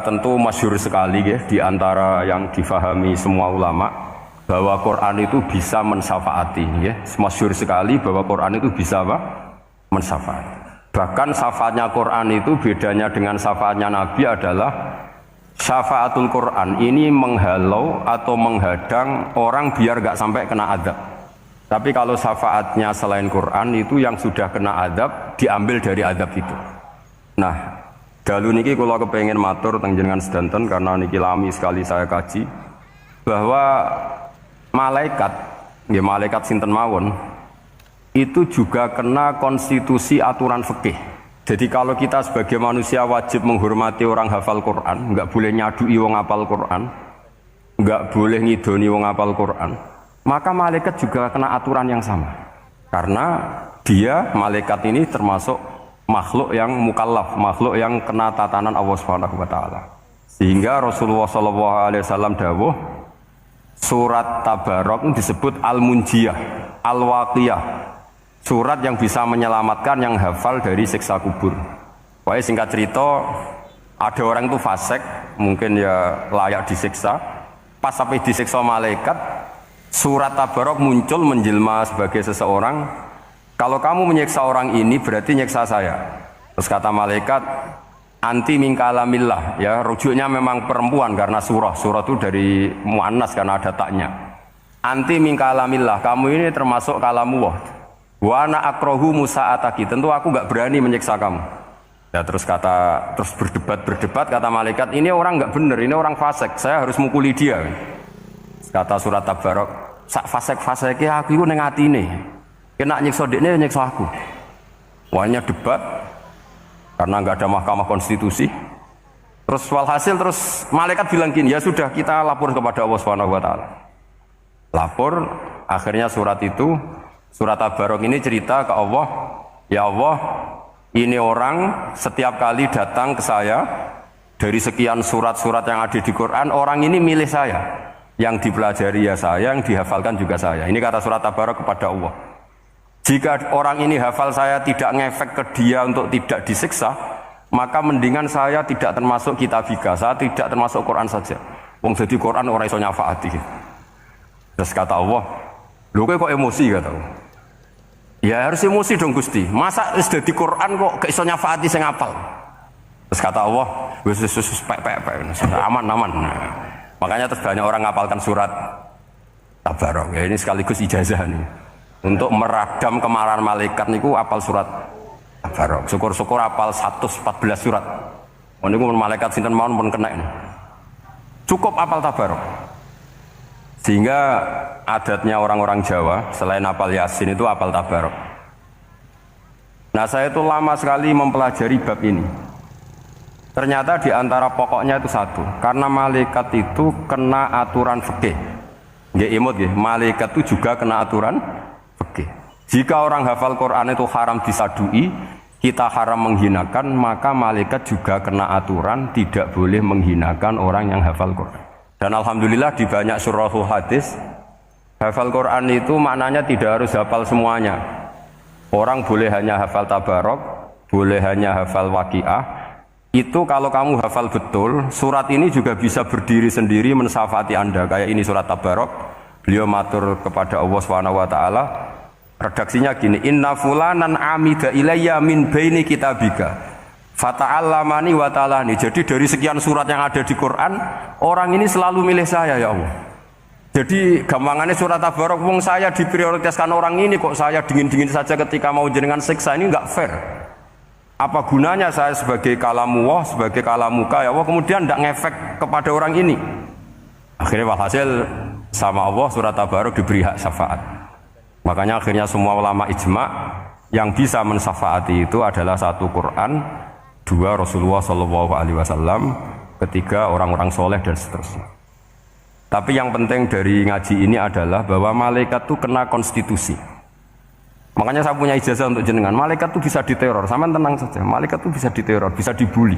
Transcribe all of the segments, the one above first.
tentu masyhur sekali ya, di antara yang difahami semua ulama bahwa Quran itu bisa mensyafaati ya. Masyhur sekali bahwa Quran itu bisa apa? Mensyafaati. Bahkan syafaatnya Quran itu bedanya dengan syafaatnya Nabi adalah syafaatul Quran ini menghalau atau menghadang orang biar gak sampai kena adab. Tapi kalau syafaatnya selain Quran itu yang sudah kena adab diambil dari adab itu. Nah, dalu niki kula kepengin matur teng jenengan sedanten karena niki lami sekali saya kaji bahwa malaikat, nggih malaikat sinten mawon itu juga kena konstitusi aturan fikih. Jadi kalau kita sebagai manusia wajib menghormati orang hafal Quran, enggak boleh nyadui wong hafal Quran, enggak boleh ngidoni wong hafal Quran, maka malaikat juga kena aturan yang sama. Karena dia, malaikat ini termasuk makhluk yang mukallaf, makhluk yang kena tatanan Allah Subhanahu wa taala. Sehingga Rasulullah sallallahu alaihi wasallam dawuh surat Tabarok disebut Al-Munjiyah, Al-Waqiyah. Surat yang bisa menyelamatkan yang hafal dari siksa kubur. Pokoknya singkat cerita, ada orang itu fasik, mungkin ya layak disiksa. Pas sampai disiksa malaikat, surat Tabarok muncul menjelma sebagai seseorang. Kalau kamu menyiksa orang ini berarti nyiksa saya. Terus kata malaikat, anti min kalamillah, ya rujuknya memang perempuan karena surah itu dari muannas karena ada taknya. Anti min kalamillah, kamu ini termasuk kalamullah. Wa ana akrahu musa'ataki, tentu aku enggak berani menyiksa kamu. Ya terus berdebat kata malaikat, ini orang enggak benar, ini orang fasik, saya harus mukuli dia. Kata surat Tabarok, sak fasik-fasike aku iku ning atine. Kena nyiksa dekne nyiksa aku. Wanya debat karena enggak ada mahkamah konstitusi. Terus walhasil terus malaikat bilang gini, ya sudah kita lapor kepada Allah Subhanahu wa taala. Lapor, akhirnya surat Tabarok ini cerita ke Allah, ya Allah, ini orang setiap kali datang ke saya dari sekian surat-surat yang ada di Quran, orang ini milih saya. Yang dipelajari ya saya, yang dihafalkan juga saya. Ini kata surat Tabarok kepada Allah. Jika orang ini hafal saya tidak ngefek ke dia untuk tidak disiksa, maka mendingan saya tidak termasuk kitabika, saya tidak termasuk Quran saja. Wong jadi Quran orang iso nyafaati. Terus kata Allah, lho kok emosi kata Allah. Ya harus emosi dong Gusti. Masa wis dadi Quran kok gak iso nyafaati sing apal. Terus kata Allah, wis aman. Nah, makanya terus banyak orang ngapalkan surat Tabarok. Ya ini sekaligus ijazah nih. Untuk meradam kemarahan malaikat niku apal surat Tabarok. Syukur-syukur apal 114 surat. Niku malaikat sinten mawon pun kena ini. Cukup apal Tabarok. Sehingga adatnya orang-orang Jawa selain apal Yasin itu apal Tabarok. Nah saya itu lama sekali mempelajari bab ini. Ternyata di antara pokoknya itu satu, karena malaikat itu kena aturan fikih. Nggih imut nggih, malaikat itu juga kena aturan fikih. Jika orang hafal Quran itu haram disadui, kita haram menghinakan, maka malaikat juga kena aturan tidak boleh menghinakan orang yang hafal Quran. Dan alhamdulillah di banyak surahul hadis, hafal Quran itu maknanya tidak harus hafal semuanya. Orang boleh hanya hafal Tabarok, boleh hanya hafal Waqiah. Itu kalau kamu hafal betul, surat ini juga bisa berdiri sendiri mensyafaati Anda. Kayak ini surat Tabarok, beliau matur kepada Allah SWT. Redaksinya gini, inna fulanan amida ilayya min baini kitabika fata'allamani wa ta'alani. Jadi dari sekian surat yang ada di Quran, orang ini selalu milih saya ya Allah. Jadi gampangannya surat Tabarok, wong saya diprioritaskan orang ini kok saya dingin-dingin saja ketika mau jenengan siksa, ini enggak fair. Apa gunanya saya sebagai kalamullah, sebagai kalamuka ya Allah, kemudian enggak ngefek kepada orang ini. Akhirnya walhasil sama Allah surat Tabarok diberi hak syafaat. Makanya akhirnya semua ulama ijma yang bisa mensyafaati itu adalah satu Quran, dua Rasulullah SAW, ketiga orang-orang soleh dan seterusnya. Tapi yang penting dari ngaji ini adalah bahwa malaikat itu kena konstitusi. Makanya saya punya ijazah untuk jenengan. Malaikat itu bisa diteror, sama tenang saja. Malaikat itu bisa diteror, bisa dibully.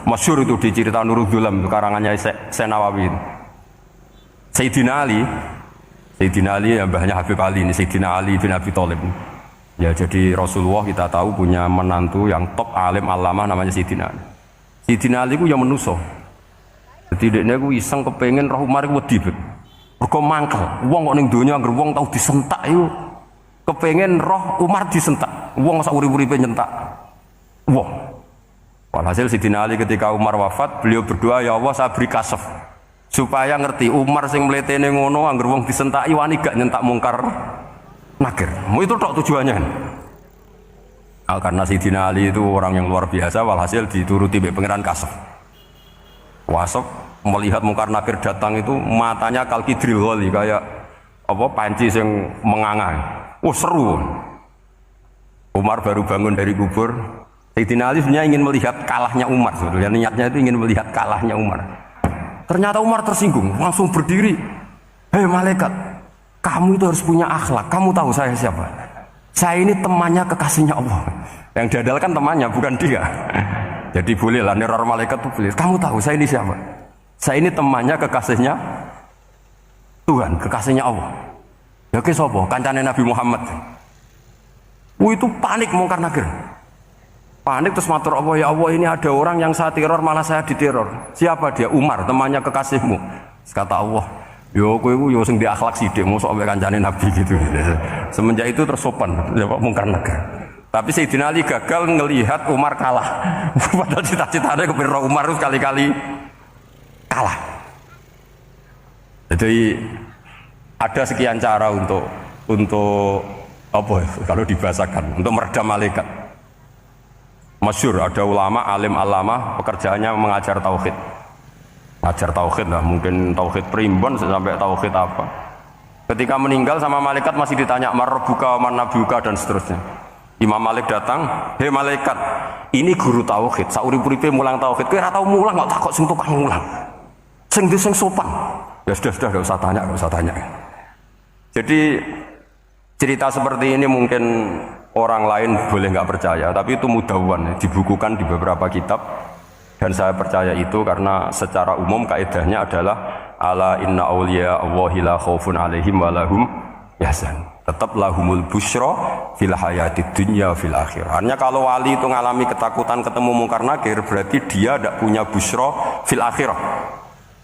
Masyhur itu di cerita Nurul Dhulam, itu karangannya Senawawi. Sayyidina Ali ya mbahnya Habib Ali ini, Sayyidina Ali bin Abi Thalib. Ya jadi Rasulullah kita tahu punya menantu yang top alim alama namanya Sayyidina Ali. Sayyidina Ali itu yang menuso. Jadi dekne ku iseng kepengin roh Umar ku wedi. Mergo mangkel. Wong kok ning donya anggere wong tau disentak iku kepengin roh Umar disentak. Wong sak urip-uripe nyentak. Wong. Walhasil Sidina Ali ketika Umar wafat, beliau berdoa, ya Allah saya beri kasaf supaya ngerti Umar sing mletene ngono anggere wong disentaki wani gak nyentak mungkar nakir. Mau itu tok tujuannya. Karena Sidina Ali itu orang yang luar biasa, walhasil dituruti oleh pangeran kasaf. Wasaf melihat mungkar nakir datang itu matanya kalkidril ghali kayak apa panci yang menganga. Oh seru. Umar baru bangun dari kubur. Sayyidina Ali sebenarnya ingin melihat kalahnya Umar sebetulnya. Niatnya itu ingin melihat kalahnya Umar. Ternyata Umar tersinggung, langsung berdiri. Hei malaikat, kamu itu harus punya akhlak. Kamu tahu saya siapa? Saya ini temannya kekasihnya Allah. Yang diandalkan temannya bukan dia. Jadi bolehlah neror malaikat itu boleh. Kamu tahu saya ini siapa? Saya ini temannya kekasihnya Tuhan, kekasihnya Allah. Ya ke sapa? Kancane Nabi Muhammad. Itu panik mungkar nakir. Panik terus matur Allah, ya Allah ini ada orang yang saya teror malah saya diteror. Siapa dia? Umar, temannya kekasihmu. Kata Allah, yo kowe iku yo sing di akhlak sithik mosok ambek kancane Nabi gitu. Semenjak itu tersopan mungkar nakir. Tapi Sayyidina Ali gagal ngelihat Umar kalah. Padahal cita-citanya kepira Umar itu kali-kali kalah. Jadi ada sekian cara untuk apa kalau dibahasakan untuk meredam malaikat. Masyhur ada ulama alim alama pekerjaannya mengajar tauhid. Ngajar tauhid lah, mungkin tauhid primbon sampai tauhid apa. Ketika meninggal sama malaikat masih ditanya marbuka, manabuka dan seterusnya. Imam Malik datang, hei malaikat, ini guru tauhid, saurip-uripe mulang tauhid, kowe ora tau mulang kok takut sing tukang mulang. Sing sopan. Ya sudah enggak usah tanya. Jadi cerita seperti ini mungkin orang lain boleh nggak percaya, tapi itu mudawwan, dibukukan di beberapa kitab dan saya percaya itu karena secara umum kaidahnya adalah ala inna auliya Allahi la khaufun alaihim wa lahum yahzan. Tetap lahumul busyra fil hayatid dunya fil akhirah. Artinya kalau wali itu ngalami ketakutan ketemu mungkar nakir berarti dia tidak punya busyra fil akhirah.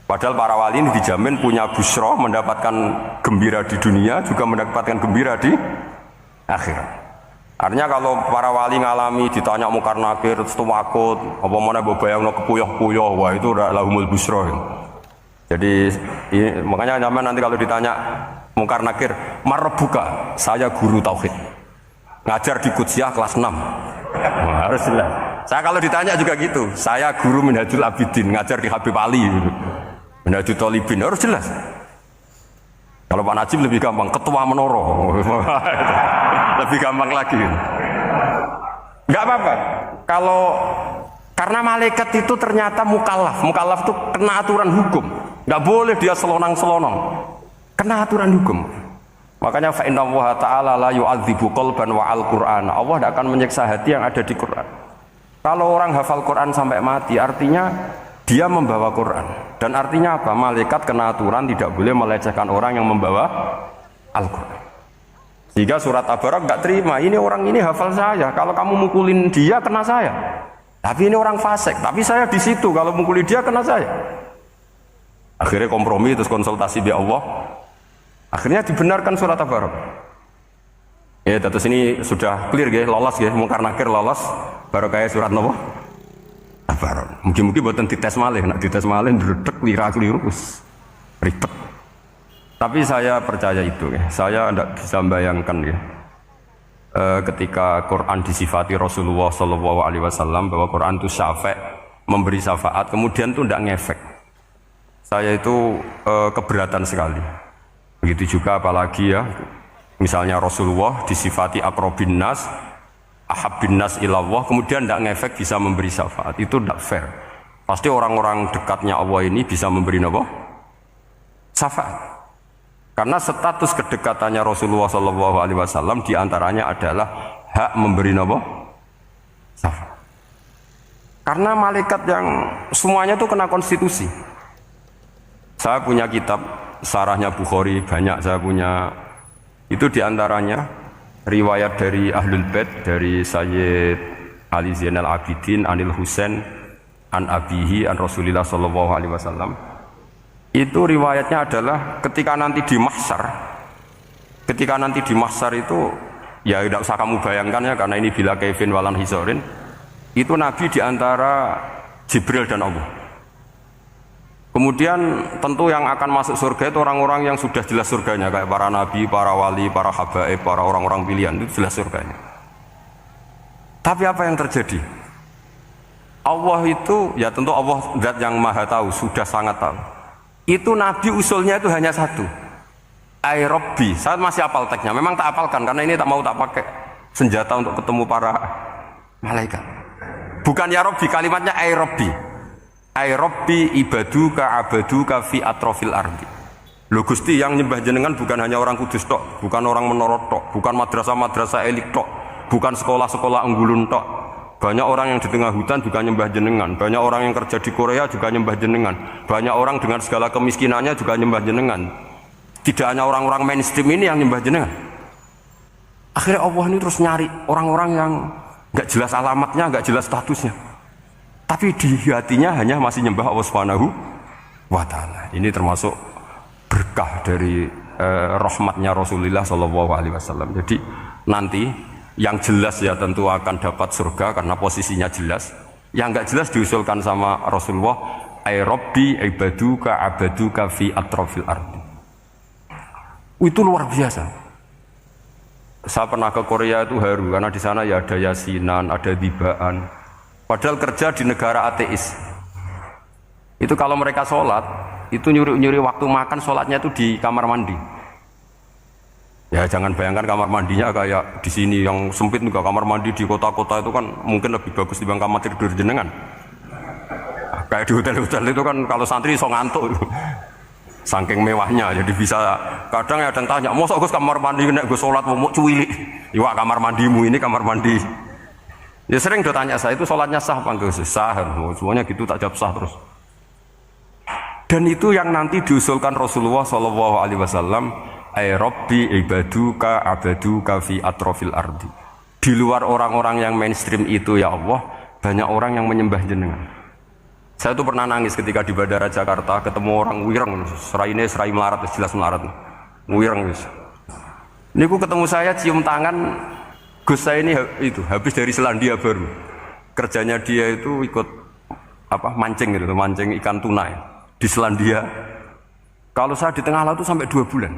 Padahal para wali ini dijamin punya busyra, mendapatkan gembira di dunia juga mendapatkan gembira di akhirat. Artinya kalau para wali ngalami ditanya mungkar nakir terus takut, apa mana bayangno kepuyah-puyah, wah itu lahumul busyra. Jadi makanya zaman nanti kalau ditanya mungkar nakir, marbuka, saya guru tauhid. Ngajar di Qudsiyah kelas 6. Nah, harus jelas. Saya kalau ditanya juga gitu, saya guru Minhajul Abidin, ngajar di Habib Ali. Minhajul Thalibin, harus jelas. Kalau Pak Najib lebih gampang, ketua Menoro. Lebih gampang lagi. Enggak apa-apa. Kalau karena malaikat itu ternyata mukallaf. Mukallaf itu kena aturan hukum. Enggak boleh dia selonang-selonong. Kena aturan hukum. Makanya fa inna Allah ta'ala la yu'adzibu qalban wa al-Qur'an. Allah tidak akan menyiksa hati yang ada di Quran. Kalau orang hafal Quran sampai mati, artinya dia membawa Quran. Dan artinya apa? Malaikat kena aturan tidak boleh melecehkan orang yang membawa Al-Quran. Sehingga surat Tabarak nggak terima. Ini orang ini hafal saya. Kalau kamu mukulin dia kena saya. Tapi ini orang fasik. Tapi saya di situ. Kalau mukulin dia kena saya. Akhirnya kompromi terus konsultasi di Allah. Akhirnya dibenarkan surat Tabarak. Ya, terus ini sudah clear ya, lolos ya, mungkar nakir lolos. Baru kayak surat Nabi. Tabarak. Mungkin buatan dites malih, nak dites malih ndredeg keliru ribet. Tapi saya percaya itu ya. Saya tidak bisa membayangkan ya. Ketika Quran disifati Rasulullah SAW bahwa Quran itu syafa', memberi syafaat, kemudian itu tidak ngefek. Saya itu keberatan sekali. Begitu juga apalagi ya, misalnya Rasulullah disifati aqrabin nas, ahabbin nas ilallah, kemudian tidak ngefek bisa memberi syafaat, itu tidak fair. Pasti orang-orang dekatnya Allah ini bisa memberi apa? Syafaat. Karena status kedekatannya Rasulullah SAW diantaranya adalah hak memberi apa? Syafaat. Karena malaikat yang semuanya itu kena konstitusi. Saya punya kitab Sarahnya Bukhari, banyak saya punya. Itu diantaranya riwayat dari Ahlul Bait, dari Sayyid Ali Zainal Abidin, Anil Husain, an abihi an Rasulillah sallallahu alaihi wasallam. Itu riwayatnya adalah ketika nanti di mahsyar itu ya tidak usah kamu bayangkan ya, karena ini bila kaifin walan hisorin, itu Nabi diantara Jibril dan Allah. Kemudian tentu yang akan masuk surga itu orang-orang yang sudah jelas surganya, kayak para nabi, para wali, para habaib, para orang-orang pilihan, itu jelas surganya. Tapi apa yang terjadi? Allah itu, ya tentu Allah zat yang maha tahu, sudah sangat tahu. Itu Nabi usulnya itu hanya satu, ai Rabbi. Saya masih hafal teksnya, memang tak hafalkan karena ini tak mau tak pakai senjata untuk ketemu para malaikat. Bukan ya Rabbi, kalimatnya ai Rabbi. Ai Rabbi ibaduka abaduka fi atrofil ardi. Lho Gusti, yang nyembah jenengan bukan hanya orang Kudus tok, bukan orang Menara tok, bukan madrasah-madrasah elit tok, bukan sekolah-sekolah unggulun tok. Banyak orang yang di tengah hutan juga nyembah jenengan. Banyak orang yang kerja di Korea juga nyembah jenengan. Banyak orang dengan segala kemiskinannya juga nyembah jenengan. Tidak hanya orang-orang mainstream ini yang nyembah jenengan. Akhirnya Allah ini terus nyari orang-orang yang nggak jelas alamatnya, nggak jelas statusnya, tapi di hatinya hanya masih nyembah Allah Subhanahu wa Ta'ala. Ini termasuk berkah dari rahmatnya Rasulullah Shallallahu Alaihi Wasallam. Jadi nanti yang jelas ya tentu akan dapat surga karena posisinya jelas. Yang nggak jelas diusulkan sama Rasulullah, ai Rabbi ibaduka abaduka fi atrofil ardi. Itu luar biasa. Saya pernah ke Korea itu haru karena di sana ya ada yasinan, ada dibaan. Padahal kerja di negara ateis. Itu kalau mereka sholat, itu nyuri waktu makan sholatnya itu di kamar mandi. Ya jangan bayangkan kamar mandinya kayak di sini yang sempit juga. Kamar mandi di kota-kota itu kan mungkin lebih bagus dibanding kamar tidur jenengan. Kayak di hotel-hotel itu kan kalau santri so ngantuk. Saking mewahnya, jadi bisa kadang ada yang tanya, mosok Gus kamar mandi nek Gus sholat mau cuwilik. Iwak kamar mandimu ini kamar mandi. Ya sering do tanya saya itu sholatnya sah apa enggak? Sah, semuanya gitu tak jawab sah terus. Dan itu yang nanti diusulkan Rasulullah Shallallahu Alaihi Wasallam, ai Rabbi ibaduka abaduka fi atrofil ardi. Di luar orang-orang yang mainstream itu ya Allah, banyak orang yang menyembah jenengan. Saya tuh pernah nangis ketika di Bandara Jakarta ketemu orang wireng, serai melarat, jelas melarat, wireng wis. Ini aku ketemu saya cium tangan, Gus saya ini itu habis dari Selandia Baru. Kerjanya dia itu ikut mancing gitu, mancing ikan tuna ya, di Selandia. Kalau saya di tengah laut itu sampai 2 bulan.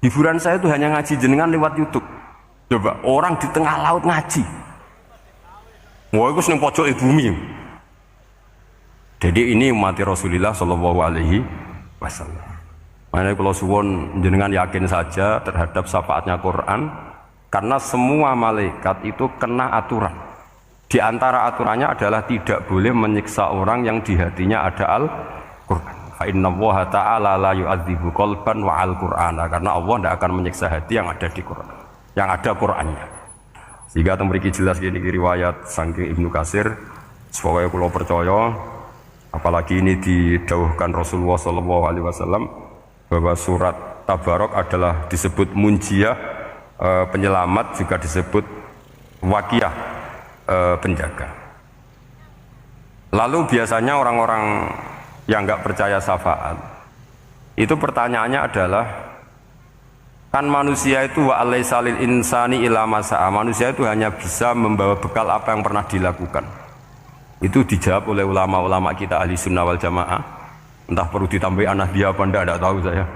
Hiburan saya itu hanya ngaji jenengan lewat YouTube. Coba orang di tengah laut ngaji. Wah, itu seneng pojok bumi. Jadi ini umat Rasulullah Shallallahu Alaihi Wasallam. Makanya kalau suwon jenengan yakin saja terhadap syafaatnya Quran, karena semua malaikat itu kena aturan. Di antara aturannya adalah tidak boleh menyiksa orang yang di hatinya ada Al-Quran. Fa inna Allaha ta'ala la yu'adzibu qalban wa al-Qur'ana, karena Allah tidak akan menyiksa hati yang ada di Quran, yang ada Qurannya. Sehingga memiliki jelas gini riwayat saking Ibnu Katsir, supaya kalau percaya. Apalagi ini didawuhkan Rasulullah Shallallahu Alaihi Wasallam bahwa surat Tabarok adalah disebut munjiah, penyelamat, juga disebut wakiyah, penjaga. Lalu biasanya orang-orang yang nggak percaya syafaat itu pertanyaannya adalah, kan manusia itu wa alaysa lil insani illa ma sa'a, manusia itu hanya bisa membawa bekal apa yang pernah dilakukan. Itu dijawab oleh ulama-ulama kita ahli sunnah wal jamaah. Entah perlu ditambahi anak dia apa enggak tahu saya.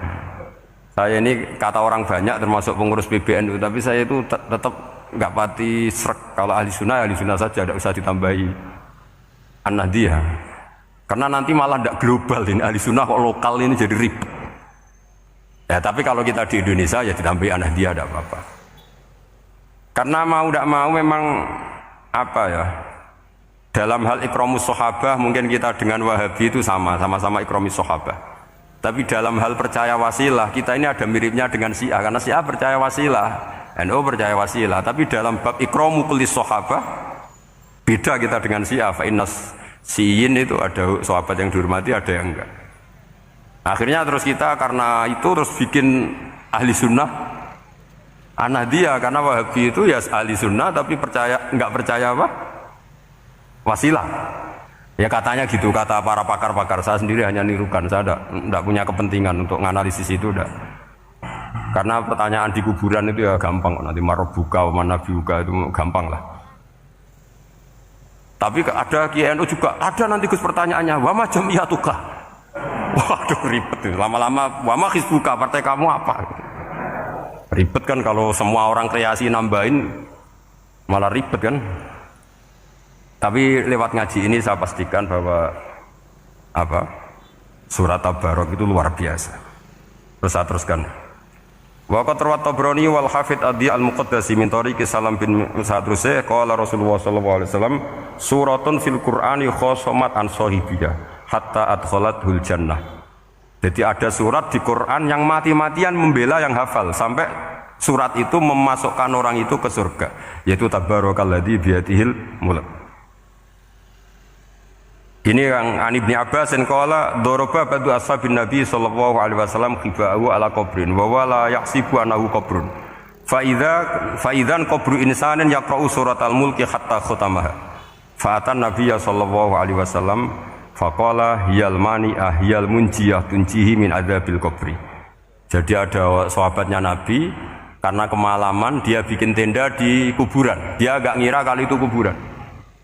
Saya ini kata orang banyak termasuk pengurus PBNU, tapi saya itu tetap enggak pati srek. Kalau ahli sunnah saja, tidak usah ditambahi anak dia. Karena nanti malah enggak global ini, ahli sunnah kok lokal ini jadi ribet. Ya tapi kalau kita di Indonesia ya ditambahi anak dia tidak apa-apa. Karena mau tidak mau memang dalam hal ikramus sahabah mungkin kita dengan Wahabi itu sama-sama ikramus sahabah. Tapi dalam hal percaya wasilah kita ini ada miripnya dengan Syiah, karena Syiah percaya wasilah, NU percaya wasilah. Tapi dalam bab ikramu kulli sahabah beda kita dengan Syiah. Fa innas Syiin itu ada sahabat yang dihormati, ada yang enggak. Akhirnya terus kita karena itu terus bikin ahli sunnah Ahmadiyah, karena Wahabi itu ya ahli sunnah tapi enggak percaya wasilah. Ya katanya gitu, kata para pakar-pakar. Saya sendiri hanya nirukan, saya tidak punya kepentingan untuk menganalisis itu. Enggak. Karena pertanyaan di kuburan itu ya gampang, nanti marobuka, mana biuka itu gampang lah. Tapi ada Kiai NU juga, ada nanti Gus pertanyaannya, wama jamiyatuka. Waduh ribet itu, lama-lama wama hizbuka, partai kamu apa? Ribet kan kalau semua orang kreasi nambahin, malah ribet kan. Tapi lewat ngaji ini saya pastikan bahwa surat Tabarok itu luar biasa. Terus saya teruskan. Wa qad rawat Tabrani wal Hafidz Adi al-Muqaddasi min tariqi Salam bin Sa'druse qala Rasulullah sallallahu alaihi wasallam suratun fil Qur'ani khosomat an sahibiyah hatta adkhalathul jannah. Jadi ada surat di Quran yang mati-matian membela yang hafal sampai surat itu memasukkan orang itu ke surga, yaitu tabarakalladzi biyadihil mulk. Ini yang Ani bin Abbas dan qala daraba ba'du ashabin Nabi sallallahu alaihi wasallam khiba'u ala qabrin wa wala yahsibu annahu qabrun. Fa idzan qabru insanin yaqra'u suratal mulki hatta khatamaha. Fa atan Nabiy sallallahu alaihi wasallam faqala hiyal mani'ah hiyal munjiyah tunjihi min adzabil qabri. Jadi ada sahabatnya Nabi karena kemalaman dia bikin tenda di kuburan. Dia agak ngira kali itu kuburan.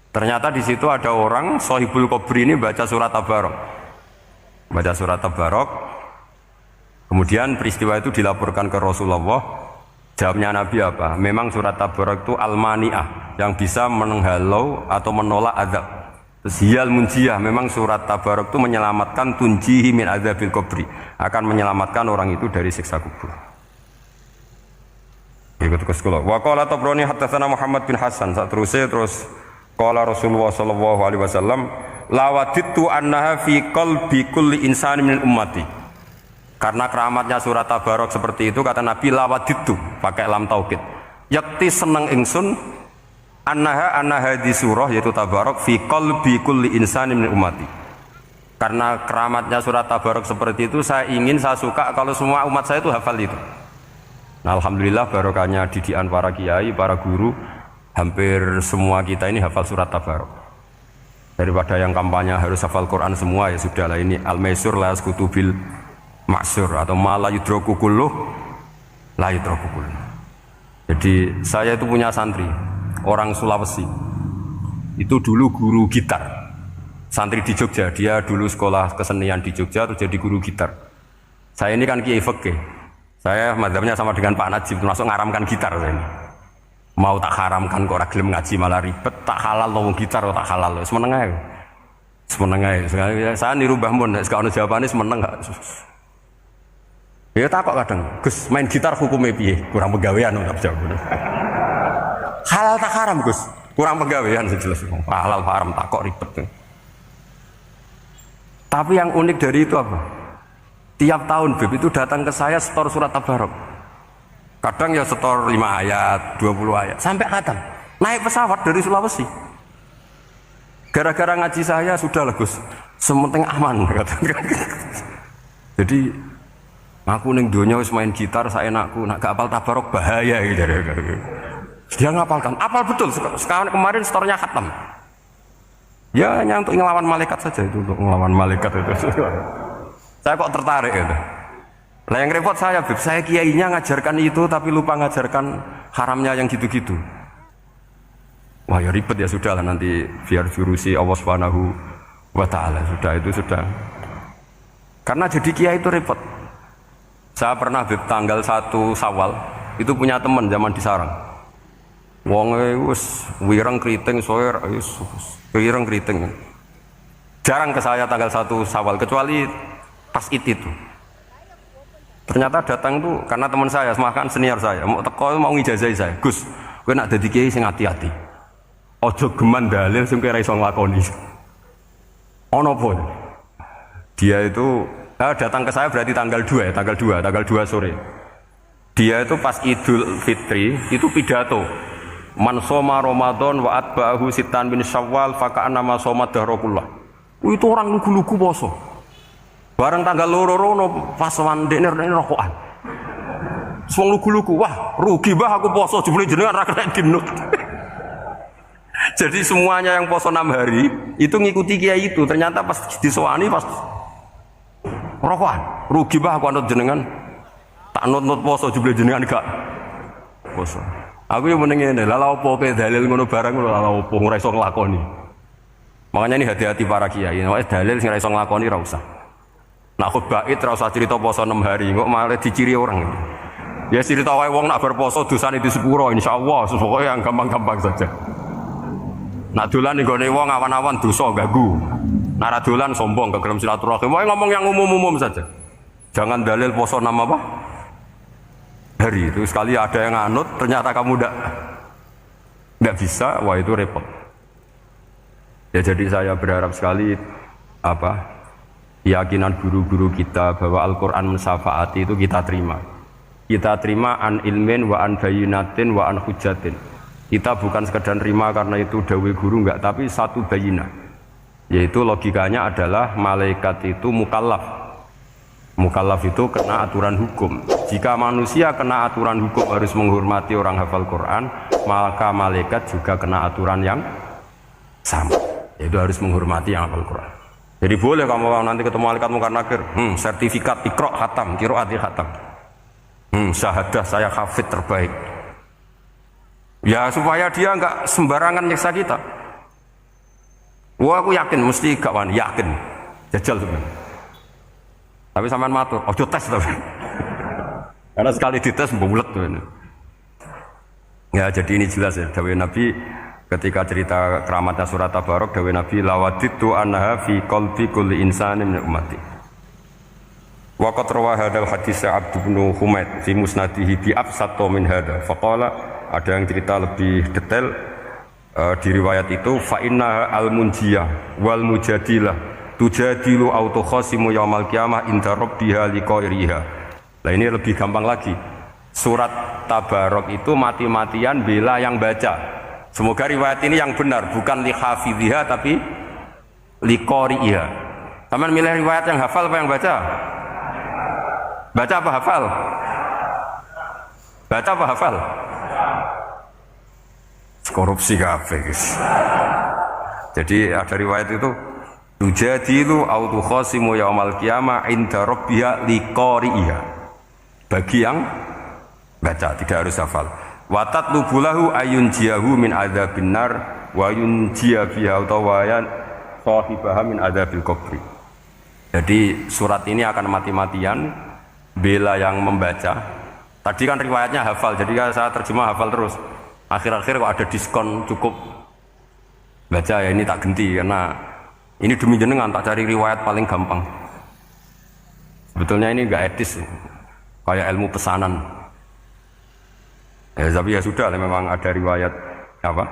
Ternyata di situ ada orang Sohibul Qabri ini baca surat Tabarok. Baca surat Tabarok. Kemudian peristiwa itu dilaporkan ke Rasulullah. Jawabnya Nabi apa? Memang surat Tabarok itu al-mani'ah, yang bisa menghalau atau menolak azab. Terus hiyal munjiyah, memang surat Tabarok itu menyelamatkan tunjihi min adzabil qabri, akan menyelamatkan orang itu dari siksa kubur. Ikut ke sekolah. Wa qala Tabrani haddatsana Muhammad bin Hasan. Terus qala Rasulullah sallallahu alaihi wasallam lawadittu annaha fi qalbi kulli insani min ummati. Karena keramatnya surat Tabarok seperti itu, kata Nabi lawadittu pakai lam taukid. Yakti seneng ingsun annaha di surah yaitu Tabarok fi qalbi kulli insani min ummati. Karena keramatnya surat Tabarok seperti itu, saya suka kalau semua umat saya itu hafal itu. Nah, alhamdulillah barokahnya didikan para kiai, para guru, hampir semua kita ini hafal surat Tabarok. Daripada yang kampanye harus hafal Quran semua, ya sudahlah, ini al-maisur la yasqutubil maksur atau ma la yudraku kulluh la yudraku kulluh. Jadi saya itu punya santri orang Sulawesi. Itu dulu guru gitar. Santri di Jogja, dia dulu sekolah kesenian di Jogja terus jadi guru gitar. Saya ini kan kiai fikih. Saya madzhabnya sama dengan Pak Najib, termasuk ngaramkan gitar saya ini. Mau tak haramkan kok ora gelem ngaji malah ribet, tak halal ngomong gitar kok tak halal. Semeneng ae. Semeneng ae. Saya niru Mbah Mun, nek ono jawabane semeneng gak. Ya takok kadang, Gus, main gitar hukumnya piye? Kurang pegawean tak jawab. Halal tak haram, Gus? Kurang pegawean sejelas. Halal haram takok ribet. Tapi yang unik dari itu apa? Tiap tahun Beb itu datang ke saya setor surat Tabarok. Kadang ya setor 5 ayat, 20 ayat, sampai khatam. Naik pesawat dari Sulawesi. Gara-gara ngaji saya sudah lah Gus, sementing aman. Jadi aku ning donya wis main gitar saenakku, nak gak apal Tabarok bahaya gitu. Dia ngapalkan, apal betul. Sekarang kemarin setornya khatam. Ya hanya untuk ngelawan malaikat saja itu, untuk ngelawan malaikat itu. Saya kok tertarik gitu. Lah yang repot saya, Beb, saya kiainya ngajarkan itu tapi lupa ngajarkan haramnya yang gitu-gitu. Wah ya ribet ya, sudah lah, nanti biar jurusi Allah Subhanahu wa ta'ala. Sudah itu sudah. Karena jadi kiai itu repot. Saya pernah Beb tanggal 1 Syawal itu punya teman zaman di Sarang. Wonge wis wireng kriting soer wis wireng kriting. Jarang ke saya tanggal 1 Syawal kecuali pas itu. Ternyata datang tuh karena teman saya, semakan senior saya, mau teko mau ngijazahi saya. Gus, kowe nak dadi kiai sing hati-hati. Aja geman dalil sing kowe ora iso nglakoni. Ono apa? Dia itu datang ke saya berarti tanggal 2 ya, tanggal 2 sore. Dia itu pas Idul Fitri itu pidato. Man shoma Ramadan wa atba'ahu sitan min Syawal faka'anna ma shoma dahrakullah. Itu orang lugu-lugu poso. Bareng tanggal loro-loro pas wandekne rokokan. Wong lugu-lugu, wah rugi bah aku poso jebule jenengan ra kena dinut. Jadi semuanya yang poso 6 hari itu ngikuti kiai itu. Ternyata pas disowani pas rokokan, rugi bah aku anut jenengan. Tak nut poso jebule jenengan gak poso. Aku yang meneng ngene, lha opo pe dalil ngono barang lho lha opo ora iso nglakoni. Makanya ini hati-hati para kiai, nek dalil sing ora iso nglakoni ora usah. Nak khutbah id ora usah cerita poso 6 hari, kok malah diciri orang. Ya cerita wae wong nak berposo dosane di sepuro insyaallah, pokoke yang gampang-gampang saja. Nak dolan ning gone wong awan-awan dosa ganggu. Nak ra dolan sombong kegelem silaturahim. Wae ngomong yang umum-umum saja. Jangan dalil poso nama apa? Hari itu sekali ada yang anut ternyata kamu enggak bisa, wah itu repot. Ya jadi saya berharap sekali keyakinan guru-guru kita bahwa Al-Qur'an mensyafaati itu kita terima. Kita terima an ilmin wa an bayinatin wa an hujatin. Kita bukan sekedar terima karena itu dawai guru enggak, tapi satu bayinah. Yaitu logikanya adalah malaikat itu mukallaf. Mukallaf itu kena aturan hukum. Jika manusia kena aturan hukum harus menghormati orang hafal Quran, maka malaikat juga kena aturan yang sama. Yaitu harus menghormati yang hafal Quran. Jadi boleh kamu nanti ketemu malaikat mungkar nakir, sertifikat Iqra khatam, qiraat khatam. Syahadah saya hafid terbaik. Ya supaya dia enggak sembarangan nyiksa kita. Wah aku yakin mesti gak wani, yakin. Jajal sebenarnya. Tapi sampean matur, ojo tes tapi. Karena sekali dites bulet tuh ini. Ya jadi ini jelas ya, dawuh Nabi ketika cerita keramatnya surat Tabarok, dawuh Nabi lawaditu anha fi qalbi kulli insanin min ummati. Waqat rawa hadal hadis Abd bin Humaid fi musnadihi bi absato min hada. Faqala ada yang cerita lebih detail di riwayat itu fa inna al munjiyah wal mujadilah tujadilu auto khasimu yaumal qiyamah inda rabbiha liqairiha. Nah ini lebih gampang lagi. Surat Tabarok itu mati-matian bela yang baca. Semoga riwayat ini yang benar, bukan li hafidhiha tapi liqairiha. Taman milih riwayat yang hafal apa yang baca? Baca apa hafal? Baca apa hafal? Korupsi kafe guys. Jadi ada riwayat itu tujadilu au tukhasimu yaumal qiyamah inda rabbiha liqari'iha. Bagi yang baca tidak harus hafal. Wa tatlubulahu ayun jiyahu min adzabin nar wa yunjiya biha utawayan sahibaha min adzabil qabri. Jadi surat ini akan mati-matian bela yang membaca. Tadi kan riwayatnya hafal, jadi saya terjemah hafal terus. Akhir-akhir kok ada diskon cukup baca ya ini tak ganti karena ini demi jenengan tak cari riwayat paling gampang. Sebetulnya ini enggak etis, kayak ilmu pesanan. Ya tapi ya sudah, memang ada riwayat apa?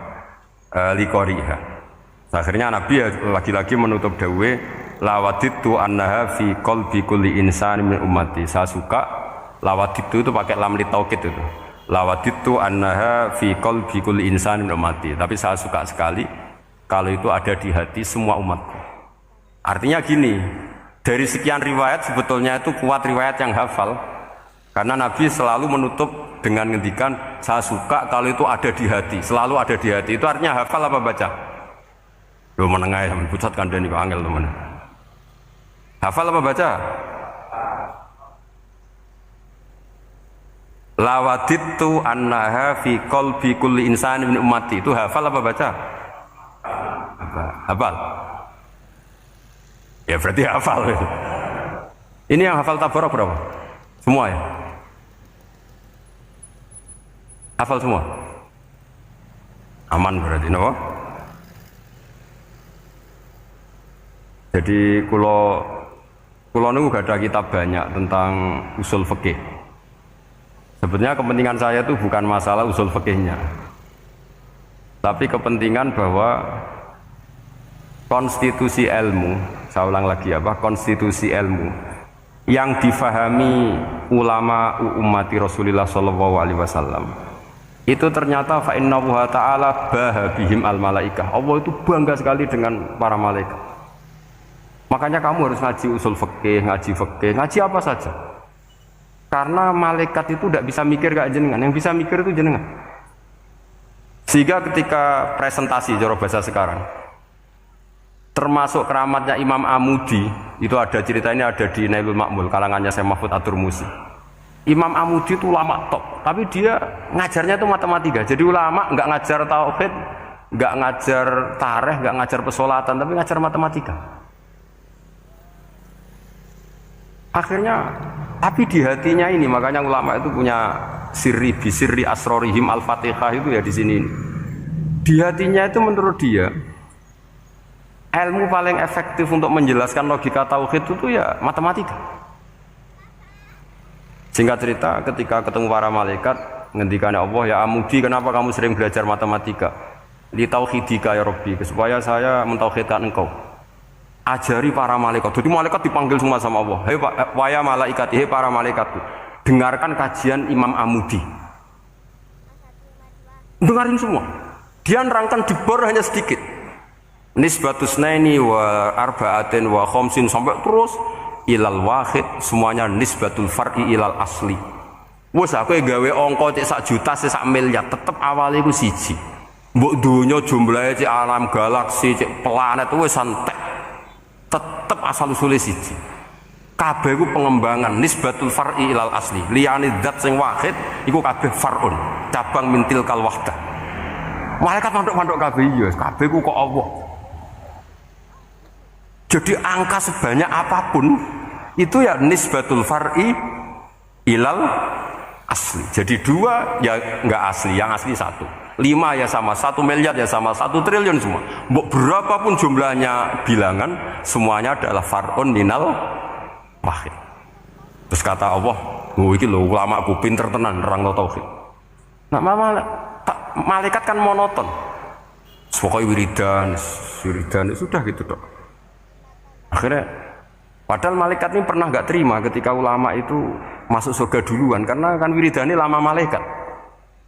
Liqariha. Akhirnya Nabi ya lagi-lagi menutup dawuh lawaditu annaha fi qalbi kulli insani min ummati. Saya suka lawaditu itu pakai lam li taukid itu. Lawaditu annaha fi qalbi kulli insani min ummati. Tapi saya suka sekali kalau itu ada di hati semua umatku. Artinya gini, dari sekian riwayat sebetulnya itu kuat riwayat yang hafal. Karena Nabi selalu menutup dengan ngendikan saya suka kalau itu ada di hati, selalu ada di hati. Itu artinya hafal apa baca? Loh menengah sampean pucat kandhani kok angel teman. Hafal apa baca? Lawaditu annaha fi qalbi kulli insani min ummati. Itu hafal apa baca? Hafal. Ya berarti hafal. Ini yang hafal Tabarok berapa? Semua ya? Hafal semua? Aman berarti, no? Jadi kulo niku gak ada kitab banyak tentang usul fikih. Sebenarnya kepentingan saya itu bukan masalah usul fikihnya, tapi kepentingan bahwa konstitusi ilmu, saya ulang lagi konstitusi ilmu yang difahami ulama ummati Rasulullah sallallahu alaihi wasallam itu ternyata fa innahu ta'ala bahabihim al malaikah. Allah itu bangga sekali dengan para malaikat. Makanya kamu harus ngaji usul fikih, ngaji apa saja. Karena malaikat itu tidak bisa mikir kayak jenengan, yang bisa mikir itu jenengan. Sehingga ketika presentasi cara bahasa sekarang, termasuk keramatnya Imam Amudi, itu ada cerita ini ada di Nailul Ma'mul kalangannya Syekh Mahfud At-Turmusi. Imam Amudi itu ulama top, tapi dia ngajarnya itu matematika. Jadi ulama nggak ngajar tauhid, nggak ngajar tarikh, nggak ngajar pesolatan, tapi ngajar matematika. Akhirnya, tapi di hatinya ini, makanya ulama itu punya bisirri asrorihim al-fatihah itu ya di sini. Di hatinya itu menurut dia, ilmu paling efektif untuk menjelaskan logika tauhid itu ya matematika. Singkat cerita, ketika ketemu para malaikat, ngendikannya Allah, ya Amudi, kenapa kamu sering belajar matematika? Li tauhidika ya Rabbi, supaya saya mentauhidkan engkau. Ajari para malaikat. Jadi malaikat dipanggil semua sama Allah. Hei waya malaikat, hei para malaikatku, dengarkan kajian Imam Amudi. Dengarin semua. Dia nerangkan di bor hanya sedikit. Nisbatus naini wa arba'atin wa khamsin sampai terus ilal wahid, semuanya nisbatul far'i ilal asli. Wes aku gawe angka cek 1 juta cek 1 miliar tetep awalnya iku siji. Mbok donya jumlahe cek alam galaksi cek planet wis santek. Tetep asal usule siji. Kabeh iku pengembangan nisbatul far'i ilal asli. Liyane zat sing wahid iku kabeh far'un, cabang mintil kal wahdah. Malaikat manduk-manduk kabeh ya, kabeh ku kok Allah. Jadi angka sebanyak apapun itu ya nisbatul far'i ilal asli. Jadi 2 ya enggak asli, yang asli 1. 5 ya sama, 1 miliar ya sama, 1 triliun semua. Berapapun jumlahnya bilangan, semuanya adalah far'un minal wahid. Terus kata Allah, oh ini loh ulama aku pinter tenan nerang tauhid. Nah malaikat kan monoton. Pokoknya wiridan sudah gitu dok. Akhirnya, padahal malaikat ini pernah nggak terima ketika ulama itu masuk surga duluan, karena kan wiridan ini lama malaikat.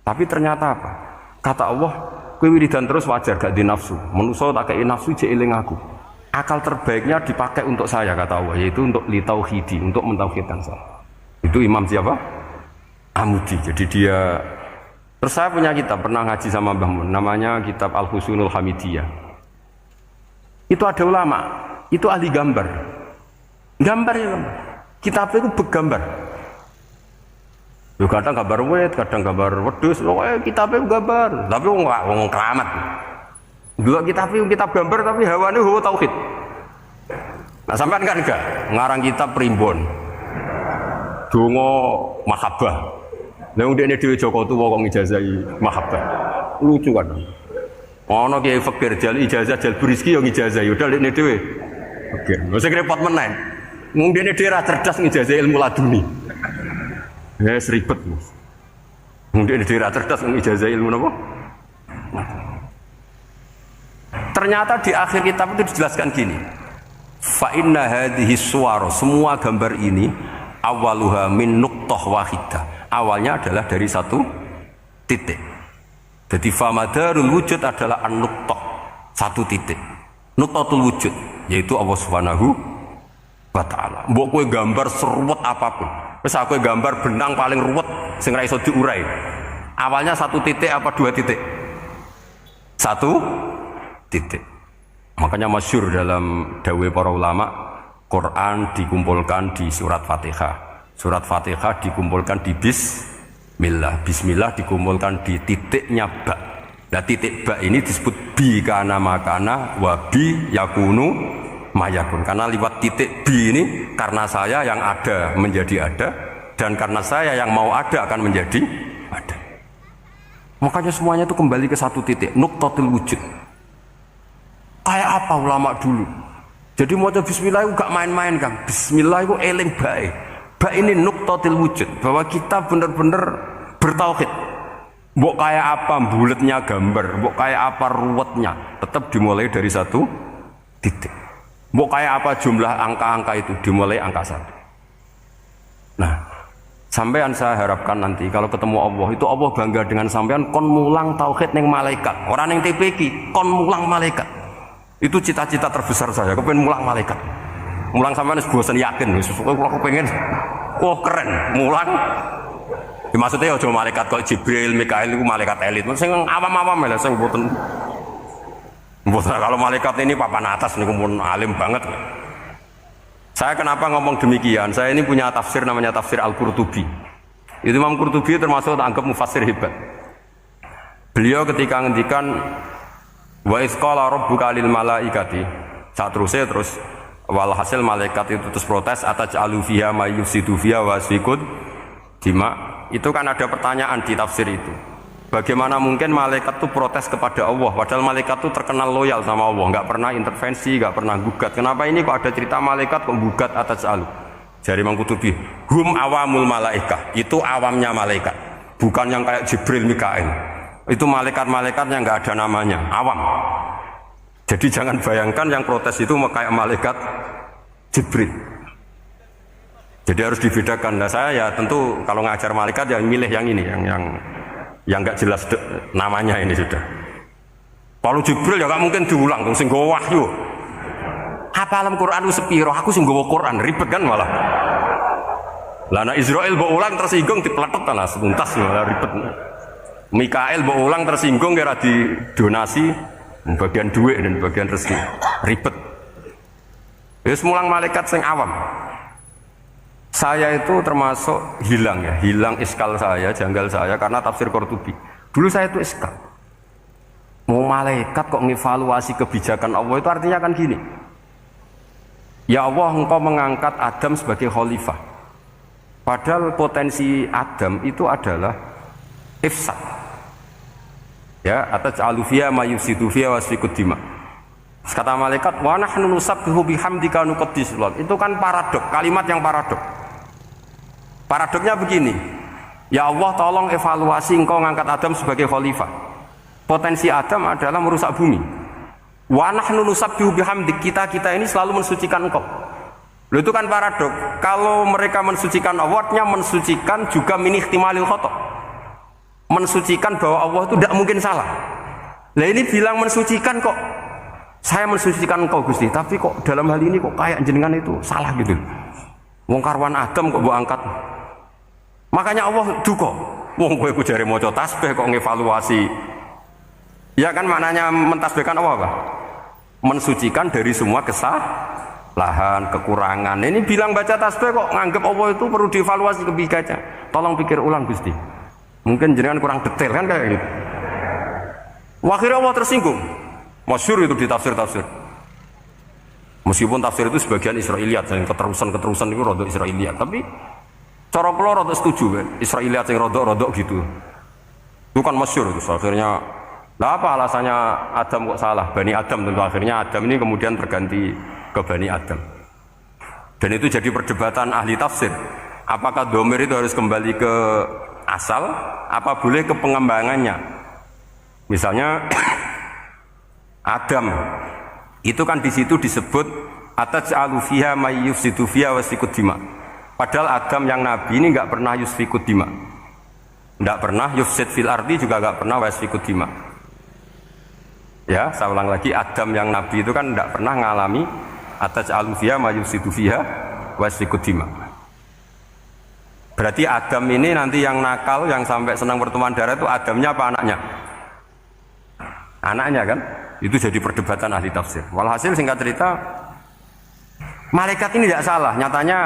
Tapi ternyata apa? Kata Allah, kue wiridan terus wajar gak di nafsu. Manusia tak kei nafsu jeeling aku. Akal terbaiknya dipakai untuk saya kata Allah, yaitu untuk li tauhidi, untuk mentauhidkan saya. Itu Imam siapa? Amudi. Jadi dia. Terus saya punya kitab, pernah ngaji sama Mbah Mun, namanya kitab Al-Husunul Hamidiyah. Itu ada ulama. Itu ahli gambar. Gambar ya gambar. Kitab itu bergambar. Yo kadang gambar wet, kadang gambar wedhus. Kitabnya gambar. Tapi wong keramat. Dua kitab itu kitab gambar tapi hawane hawa tauhid. Nah sampean kan enggak ngarang kitab primbon. Donga mahabbah. Lah ndekne dhewe Joko tuwa kok ngijazahi mahabbah. Lucu kan. Ana kiai fakir jal ijazah jal buriski yo ngijazahi udah ndekne dhewe. Oke, nggak usah repot meneng. Mungkin dia cerdas ngijazah ilmu laduni. Ya seribet mas. Mungkin dia cerdas ngijazah ilmu apa? Ternyata di akhir kitab itu dijelaskan gini. Fa inna hadhihi suwar, semua gambar ini awaluha min nuqtah wahidah. Awalnya adalah dari 1 titik. Jadi famadarul wujud adalah an-nuqtah, 1 titik. Nuqtatul wujud, yaitu Allah Subhanahu wa ta'ala. Mbok kowe gambar seruwet apapun. Wis aku gambar benang paling ruwet sing ra iso diurai. Awalnya 1 titik apa 2 titik? 1 titik. Makanya masyhur dalam dawuh para ulama, Quran dikumpulkan di surat Fatihah. Surat Fatihah dikumpulkan di bismillah. Bismillah dikumpulkan di titiknya ba. Nah titik ba ini disebut bi kana makana wa bi yakunu mayakun. Karena lewat titik bi ini, karena saya yang ada menjadi ada, dan karena saya yang mau ada akan menjadi ada. Makanya semuanya itu kembali ke 1 titik, nuqtatul wujud. Kayak apa ulama dulu? Jadi mau bismillah itu gak main-main kan. Bismillah itu eling bae. Ba ini nuqtatul wujud, bahwa kita benar-benar bertauhid. Mbok kayak apa bulatnya gambar, mbok kayak apa ruwetnya, tetap dimulai dari 1 titik. Mbok kayak apa jumlah angka-angka itu, dimulai angka 1. Nah, sampean saya harapkan nanti kalau ketemu Allah, itu Allah bangga dengan sampean kon mulang tauhid ning malaikat. Orang yang TPQ, kon mulang malaikat. Itu cita-cita terbesar saya, kepengen mulang malaikat. Mulang sampean wis bosen yakin, wis kula kepengen. Oh keren, mulang Ya, maksudnya aja malaikat kok Jibril, Mikail itu malaikat elit. Sing awam-awam lho sing mboten. Mboten kalau malaikat ini papan atas niku pun alim banget. Saya kenapa ngomong demikian? Saya ini punya tafsir namanya tafsir Al-Qurtubi. Itu Imam Qurtubi termasuk anggap mufassir hebat. Beliau ketika ngendikan wa iz qala rabbuka lil malaikati, saat terus walhasil malaikat itu terus protes ataj'alu fiha may yufsidu fiha wa yasfikud dima. Itu kan ada pertanyaan di tafsir itu. Bagaimana mungkin malaikat itu protes kepada Allah, padahal malaikat itu terkenal loyal sama Allah, nggak pernah intervensi, nggak pernah gugat. Kenapa ini kok ada cerita malaikat kok gugat atas alu? Jari Imam Qurtubi, hum awamul malaikah, itu awamnya malaikat, bukan yang kayak Jibril, Mikail. Itu malaikat-malaikat yang nggak ada namanya, awam. Jadi jangan bayangkan yang protes itu kayak malaikat Jibril. Jadi harus dibedakan. Nah saya ya tentu kalau ngajar malaikat ya milih yang ini, yang nggak jelas namanya ini sudah. Kalau Jibril ya nggak mungkin diulang, dong sing gawa wahyu. Apa alam Quran itu sepiro? Aku sing gawa Quran ribet kan malah. Lana Israel bawa ulang tersinggung dipeletot lah sepuntas malah ribet. Mikael bawa ulang tersinggung kira di donasi bagian duit dan bagian rezeki ribet. Ya semulang malaikat sing awam. Saya itu termasuk hilang iskal saya, janggal saya karena tafsir Qurtubi. Dulu saya itu iskal. Mau malaikat kok ngevaluasi kebijakan Allah itu artinya kan gini. Ya Allah, engkau mengangkat Adam sebagai khalifah. Padahal potensi Adam itu adalah ifsad. Ya, ataj'alu fiha may yufsidu fiha wa yasfikud dima. Kata malaikat, wa nahnu nusabbihu bihamdika nuqaddis lak. Itu kan paradok, kalimat yang paradok. Paradoknya begini, ya Allah tolong evaluasi engkau ngangkat Adam sebagai khalifah. Potensi Adam adalah merusak bumi. Wa nahnu nusabbihu bihamdik, kita ini selalu mensucikan engkau. Loh, itu kan paradok. Kalau mereka mensucikan awardnya mensucikan juga min ihtimalil khata. Mensucikan bahwa Allah itu tidak mungkin salah. Nah ini bilang mensucikan kok. Saya mensucikan engkau Gusti, tapi kok dalam hal ini kok kayak jenengan itu salah gitu. Wong karwan Adam kok mbok angkat. Makanya Allah duka. Wong kowe ku jare maca tasbih kok ngevaluasi. Ya kan maknanya mentasbihkan Allah apa? Mensucikan dari semua kesalahan, kekurangan. Ini bilang baca tasbih kok nganggep Allah itu perlu dievaluasi kebijakannya. Tolong pikir ulang Gusti. Mungkin jenengan kurang detail kan kayak gitu. Akhirnya Allah tersinggung. Masyhur itu di tafsir-tafsir. Meskipun tafsir itu sebagian Israiliyat, yang keterusan itu rodok Israiliyat, tapi cara kula rodok setuju Israiliyat yang rodok gitu. Itu kan masyhur itu. Akhirnya, nah apa alasannya Adam kok salah? Bani Adam tentu akhirnya Adam ini kemudian berganti ke Bani Adam. Dan itu jadi perdebatan ahli tafsir. Apakah dhamir itu harus kembali ke asal? Apa boleh ke pengembangannya? Misalnya Adam itu kan di situ disebut ataj'alu fiha may yufsidu fiha wa yasfikud dima. Padahal Adam yang nabi ini enggak pernah yusfikud dima. Enggak pernah yufsid fil ardi, juga enggak pernah wa yasfikud dima. Ya, saya ulang lagi, Adam yang nabi itu kan enggak pernah ngalami ataj'alu fiha may yufsidu fiha wa yasfikud dima. Berarti Adam ini nanti yang nakal, yang sampai senang pertemuan darah itu Adamnya apa anaknya? Anaknya kan? Itu jadi perdebatan ahli tafsir. Walhasil singkat cerita, malaikat ini tidak salah. Nyatanya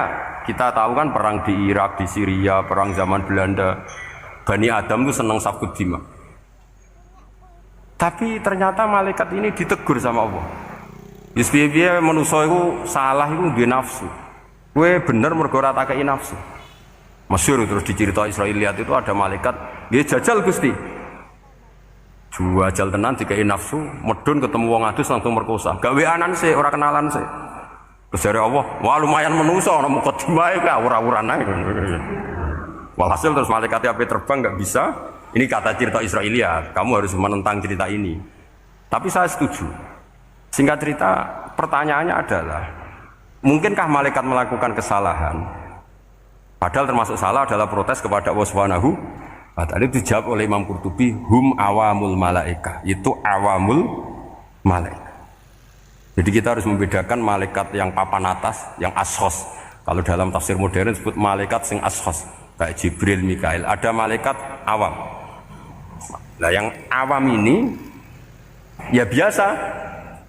kita tahu kan perang di Irak, di Syria, perang zaman Belanda, Bani Adam itu senang safkud dima. Tapi ternyata malaikat ini ditegur sama Allah. Biar manusia itu salah itu dia nafsu. Gue bener mergo ora tak kei nafsu. Masyhur terus diceritain Israiliyat itu ada malaikat, dia jajal Gusti. Jual tenan dikai nafsu, medun ketemu wong adus langsung merkosa. Gawe anan sih, ora kenalan sih. Terus dari Allah, wah lumayan menusa, orang mukadimah ya ura-uran aja. Walhasil terus malaikat api terbang nggak bisa. Ini kata cerita Israiliyat, kamu harus menentang cerita ini. Tapi saya setuju. Singkat cerita, pertanyaannya adalah, mungkinkah malaikat melakukan kesalahan? Padahal termasuk salah adalah protes kepada Allah Subhanahu. Tadi dijawab oleh Imam Qurtubi, hum awamul malaika, itu awamul malaika. Jadi kita harus membedakan malaikat yang papan atas, yang ashos. Kalau dalam tafsir modern disebut malaikat sing ashos. kayak Jibril, Mikail, ada malaikat awam. Nah yang awam ini ya biasa,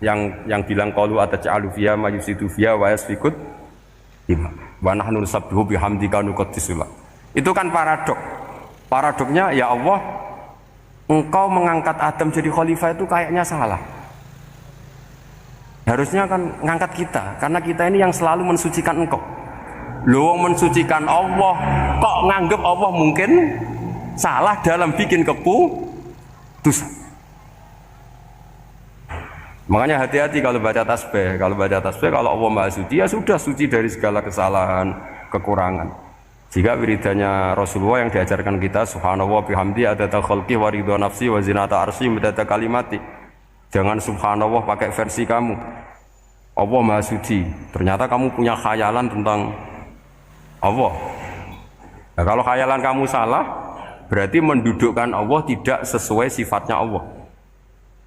yang bilang qalu ataj'alu fiha ma yusidu fiha wa yasfikut wa nahnu nusabbihu bihamdika nuqaddisu lak. Itu kan paradok. Paradoknya ya Allah, engkau mengangkat Adam jadi khalifah itu kayaknya salah. Harusnya kan ngangkat kita, karena kita ini yang selalu mensucikan engkau. Lu mensucikan Allah, kok nganggep Allah mungkin salah dalam bikin keputusan. Makanya hati-hati kalau baca tasbih. Kalau baca tasbih, kalau Allah Maha Suci, ya sudah suci dari segala kesalahan, kekurangan. Jika wiridanya Rasulullah yang diajarkan kita, subhanallah bihamdi adada khalqi wa ridha nafsi wa zinata arsy midada kalimati. Jangan subhanallah pakai versi kamu. Allah Maha Suci. Ternyata kamu punya khayalan tentang Allah. Nah, kalau khayalan kamu salah, berarti mendudukkan Allah tidak sesuai sifatnya Allah.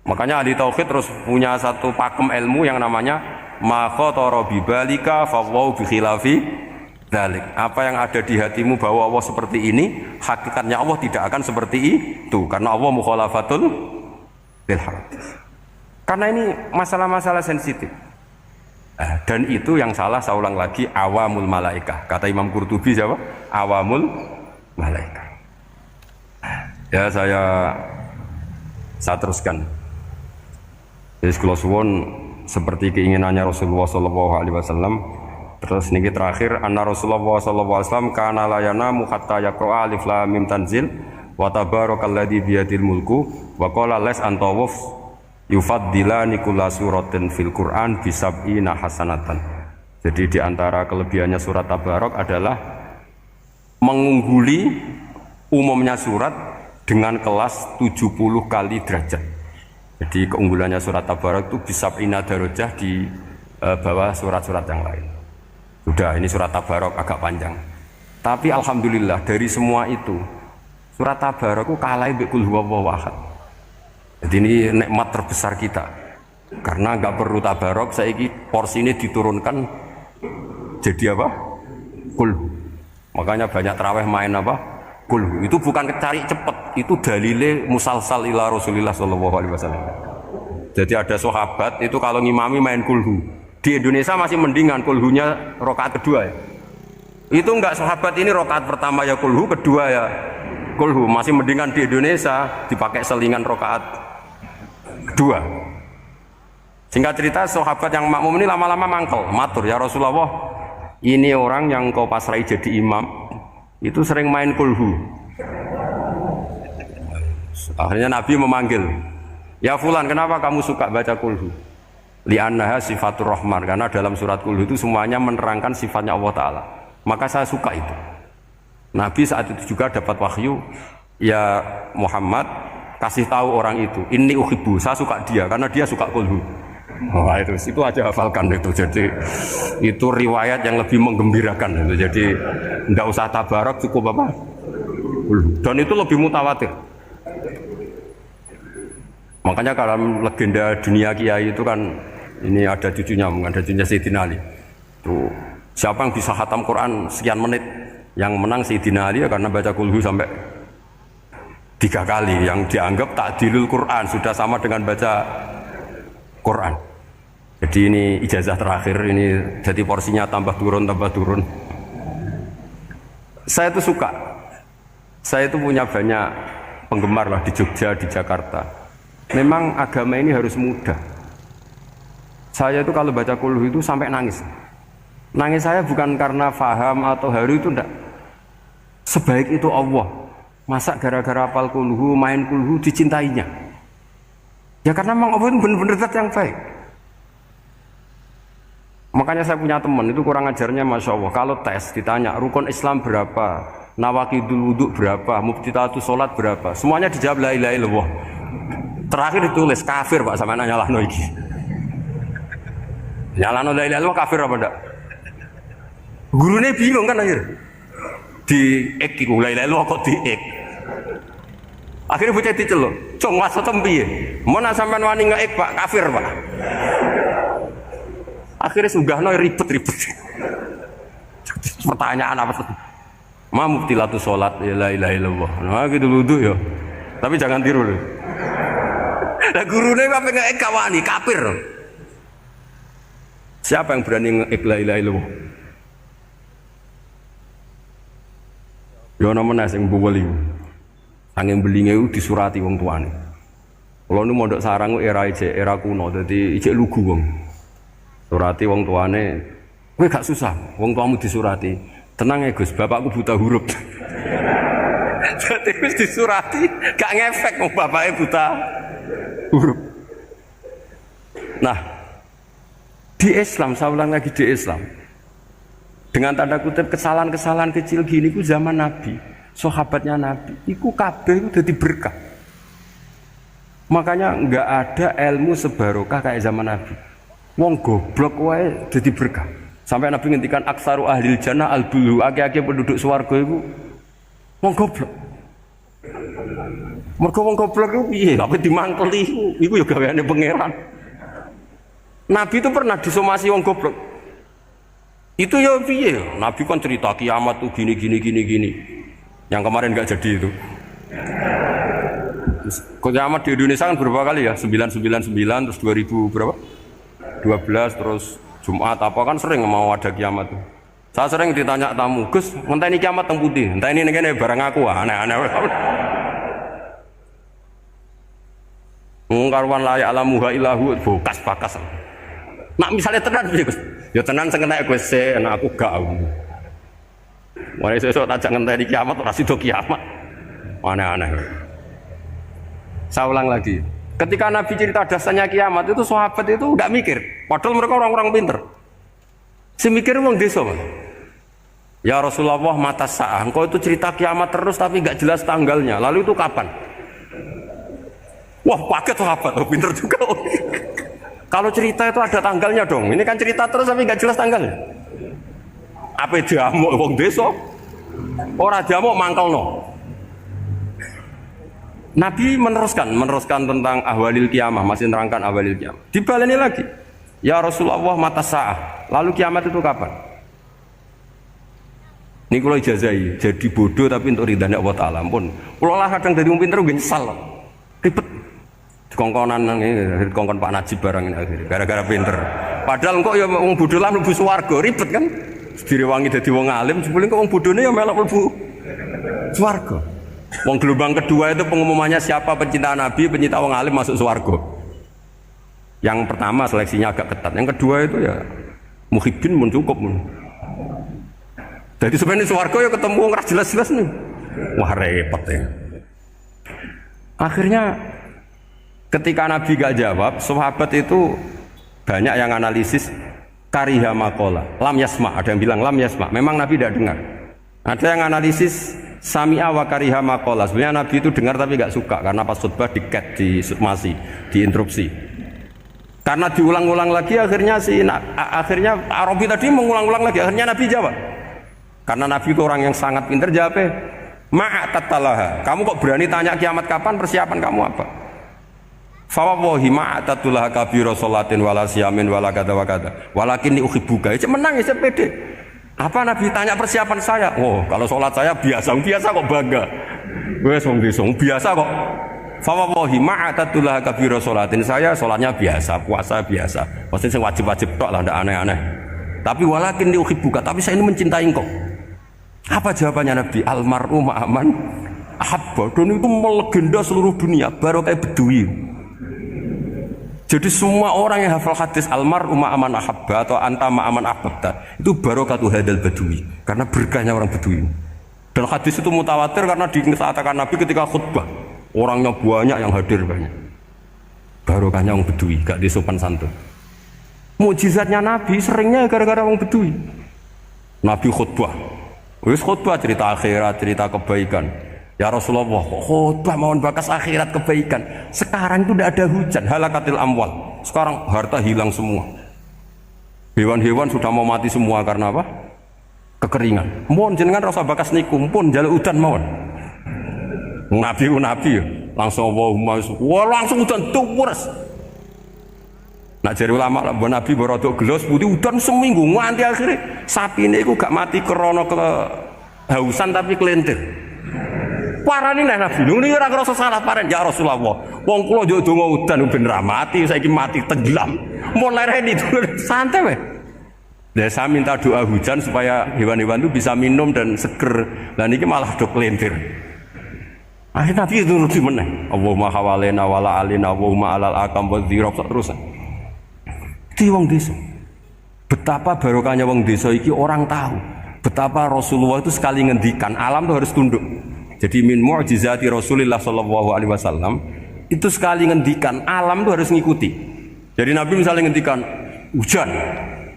Makanya ahli tauhid terus punya satu pakem ilmu yang namanya ma khatara bi balika fa wallahu bi khilafi dzalik. Apa yang ada di hatimu bahwa Allah seperti ini, hakikatnya Allah tidak akan seperti itu, karena Allah mukhalafatul bil hadis. Karena ini masalah-masalah sensitif. Dan itu yang salah, saya ulang lagi, awamul malaikah. Kata Imam Qurtubi siapa? Awamul malaikah. Ya saya teruskan. Jadi kalau suwon seperti keinginannya Rasulullah SAW. Terus niki terakhir, anna Rasulullah SAW kana la yanamu hatta yaqra alif lam mim tanzil wa tabarakalladzi biyadil mulku wa qala las antawuf yufaddilani kulla suratin fil Qur'an bisab'ina hasanatan. Jadi di antara kelebihannya surat Tabarok adalah mengungguli umumnya surat dengan kelas 70 kali derajat. Jadi keunggulannya surat Tabarok itu bisab'ina darajah di bawah surat-surat yang lain. Sudah, ini surat Tabarok agak panjang. Tapi alhamdulillah dari semua itu surat Tabarok itu kalah bi qul huwallahu ahad. Jadi ini nikmat terbesar kita, karena nggak perlu tabarok, saiki porsi ini diturunkan jadi apa? Kulhu. Makanya banyak tarawih main apa? Kulhu. Itu bukan cari cepet, itu dalile musalsal ila Rasulillah SAW. Jadi ada sahabat itu kalau ngimami main kulhu. Di Indonesia masih mendingan kulhunya rokaat kedua ya. Itu enggak, sahabat ini rokaat pertama ya kulhu, kedua ya kulhu. Masih mendingan di Indonesia dipakai selingan rokaat kedua. Singkat cerita, sahabat yang makmum ini lama-lama mangkel, matur, ya Rasulullah, ini orang yang kau pasrai jadi imam itu sering main kulhu. Akhirnya Nabi memanggil, ya fulan, kenapa kamu suka baca kulhu? Li'annaha sifatur rahman, karena dalam surat kulhu itu semuanya menerangkan sifatnya Allah Ta'ala. Maka saya suka itu. Nabi saat itu juga dapat wahyu, ya Muhammad, kasih tahu orang itu, inni uhibbu, saya suka dia karena dia suka kulhu. Wah, itu aja hafalkan itu. Jadi itu riwayat yang lebih menggembirakan itu. Jadi tidak usah tabarok, cukup apa? Kulhu. Dan itu lebih mutawatir. Makanya kalau legenda dunia kiai itu kan, ini ada cucunya Sayyidina Ali. Tuh, siapa yang bisa khatam Quran sekian menit? Yang menang Sayyidina Ali ya, karena baca kulhu sampai 3 kali, yang dianggap takdilul Quran, sudah sama dengan baca Quran. Jadi ini ijazah terakhir, ini jadi porsinya tambah turun. Saya itu suka, saya itu punya banyak penggemar lah di Jogja, di Jakarta. Memang agama ini harus mudah. Saya itu kalau baca kulhu itu sampai nangis. Nangis saya bukan karena faham atau haru, itu enggak. Sebaik itu Allah, masa gara-gara hafal kulhu, main kulhu dicintainya? Ya karena memang Allah itu benar-benar zat yang baik. Makanya saya punya teman itu kurang ajarnya, masya Allah. Kalau tes ditanya rukun Islam berapa, nawaqidul wudhu berapa, mubtitatus sholat berapa, semuanya dijawab la ilaha illallah. Terakhir ditulis kafir Pak, sama nyalahno iki. Nyalahno la ilaha illallah kafir apa enggak? Gurunya bingung kan akhir. Di ek iku la ilaha illallah kok di ek. Akhirnya bocah diceluk, "Cung wasa tempi. Mun sampean wani ngeek Pak, kafir Pak." Akhirnya sugahno ribet-ribet. Pertanyaan apa tuh? Ma mubtilatu sholat ya la ilaha illallah. Nah gitu wudu ya. Tapi jangan tiru loh. Lah gurune apa nggak kawani kafir. Siapa yang berani nge la ilaha illallah? Ya ana meneh sing buweli. Angin belinge disurati wong tuane. Kalau nu mondok sarang era kuno, jadi ijek lugu wong. Surati wong tuane, kowe gak susah, wong tuamu disurati. Tenang ya Gus, bapakku buta huruf. Jadi wis disurati, gak ngefek wong bapaknya buta huruf. Nah, di Islam, saya ulang lagi di Islam. Dengan tanda kutip kesalahan-kesalahan kecil gini ku zaman Nabi. Sahabatnya Nabi, iku kabeh itu jadi berkah. Makanya enggak ada ilmu sebarokah kayak zaman Nabi. Wong goblok wae jadi berkah. Sampai Nabi ngendikan aksaru ahlil jannah al-bulu, akeh-akeh penduduk swarga iku wong goblok. Mergo wong goblok iku piye? Apa dimangkeli iku ya gaweane pangeran. Nabi itu pernah disomasi wong goblok. Itu ya piye? Nabi kan cerita kiamat tuh gini. Yang kemarin nggak jadi itu. Kiamat di Indonesia kan berapa kali ya? 999 terus 2000 berapa? 12 terus Jumat apa kan sering mau ada kiamat tuh. Saya sering ditanya tamu, Gus, ngenteni kiamat teng putih. Entah ini ngene barang aku aneh-aneh. Mungkarwan layak alamuha ilahu bakas. Nak misalnya tenan piye, Gus? Ya tenan sing kena Gus se, aku gak. Mulai sesuk tak ngenteni kiamat ora sida kiamat. Aneh-aneh. Saya ulang lagi. Ketika Nabi cerita dasarnya kiamat itu sahabat itu enggak mikir. Padahal mereka orang-orang pinter. Si mikir wong desa, Mas. Ya Rasulullah mata sa'ah. Engkau itu cerita kiamat terus tapi enggak jelas tanggalnya. Lalu itu kapan? Wah, paket sahabat. Oh, pinter juga. Kalau cerita itu ada tanggalnya dong. Ini kan cerita terus tapi enggak jelas tanggalnya. Apa diamuk wong desa? Ora diamuk mangkelno. Nabi meneruskan tentang ahwalil kiamah, masih menerangkan ahwalil kiamah. Dibaleni lagi. Ya Rasulullah mata sa'ah. Lalu kiamat itu kapan? Ini kalau ijazai, jadi bodoh tapi untuk ridhanya Allah Ta'ala pun. Kalau lah kadang dari pinter gue nyesal. Ribet. Dikongkon Pak Najib barang ini akhirnya. Gara-gara pinter. Padahal kok ya wong bodoh lah mlebu swarga, ribet kan? Direwangi dadi wong alim, sebelum kok wong bodohne ya melok mlebu swarga. Wong gelombang kedua itu pengumumannya siapa pencinta Nabi, pencinta wong alim masuk swarga. Yang pertama seleksinya agak ketat, yang kedua itu ya muhibbin mun cukup mun. Jadi sebenarnya swarga ya ketemu wong ra jelas-jelas nih. Wah repot ya. Akhirnya ketika Nabi gak jawab, sahabat itu banyak yang analisis kariha maqala, lam yasma, ada yang bilang lam yasma, memang Nabi tidak dengar. Ada yang analisis sami'a wa kariha maqala, sebenarnya Nabi itu dengar tapi gak suka karena pas khutbah di-cut, disubmasi, diinterupsi. Karena diulang-ulang lagi akhirnya akhirnya Arabi tadi mengulang-ulang lagi, akhirnya Nabi jawab. Karena Nabi itu orang yang sangat pintar, jawabnya ma'atatalaha, kamu kok berani tanya kiamat kapan, persiapan kamu apa? Fawawahi ma'atatulaha kabira sholatin wala siyamin wala kata wa kata walakin ni uhibbuka. Itu menang ya pede. Apa Nabi tanya persiapan saya? Oh kalau sholat saya biasa kok bangga. Wes wong desa biasa kok. Fawawahi ma'atatulaha kabira sholatin, saya sholatnya biasa, puasa biasa. Maksudnya yang wajib-wajib tok lah, ndak aneh-aneh. Tapi walakin ni uhibbuka, tapi saya ini mencintai engkau. Apa jawabannya Nabi? Almar'u ma'aman ahabba. Dan itu melegenda seluruh dunia, baru kayak Bedui. Jadi semua orang yang hafal hadis almar'u ma'aman ahabba atau anta ma'aman ahbabta itu barokatuh hadal badui, karena berkahnya orang Bedui. Dan hadis itu mutawatir karena dikatakan Nabi ketika khutbah, orangnya banyak yang hadir banyak. Barokahnya orang Bedui, gak disopan santun. Mukjizatnya Nabi seringnya gara-gara orang Bedui. Nabi khutbah, wis khutbah cerita akhirat, cerita kebaikan. Ya Rasulullah, khutbah mohon bakas akhirat kebaikan. Sekarang itu tidak ada hujan, halakatil amwal. Sekarang harta hilang semua. Hewan-hewan sudah mau mati semua karena apa? Kekeringan. Mohon jenengan rasa bakas niku, pun jaluk udan mohon. Nabi langsung langsung udan tuwes. Nak jari ulama lah, Nabi berodok gelos putih udan seminggu nganti akhirnya sapi ini gak mati krono hausan tapi kelintir. Parani nek Nabi ini ora ngrasa salah paren ya Rasulullah. Wong kula yo donga udan ben ra mati, saiki mati tenggelam. Mun lereni santai wae. Ya saya minta doa hujan supaya hewan-hewan itu bisa minum dan seger. Dan ini malah do kelintir. Akhirnya Nabi itu nuruti meneh. Allahumma hawalena wala alina Allahumma alal akam wa dzirab terus. Di wong desa. Betapa barokahnya wong desa iki orang tahu. Betapa Rasulullah itu sekali ngendikan alam itu harus tunduk. Jadi min mu'jizati Rasulullah sallallahu alaihi wasallam itu sekali ngendikan alam itu harus ngikuti. Jadi Nabi misalnya ngendikan hujan,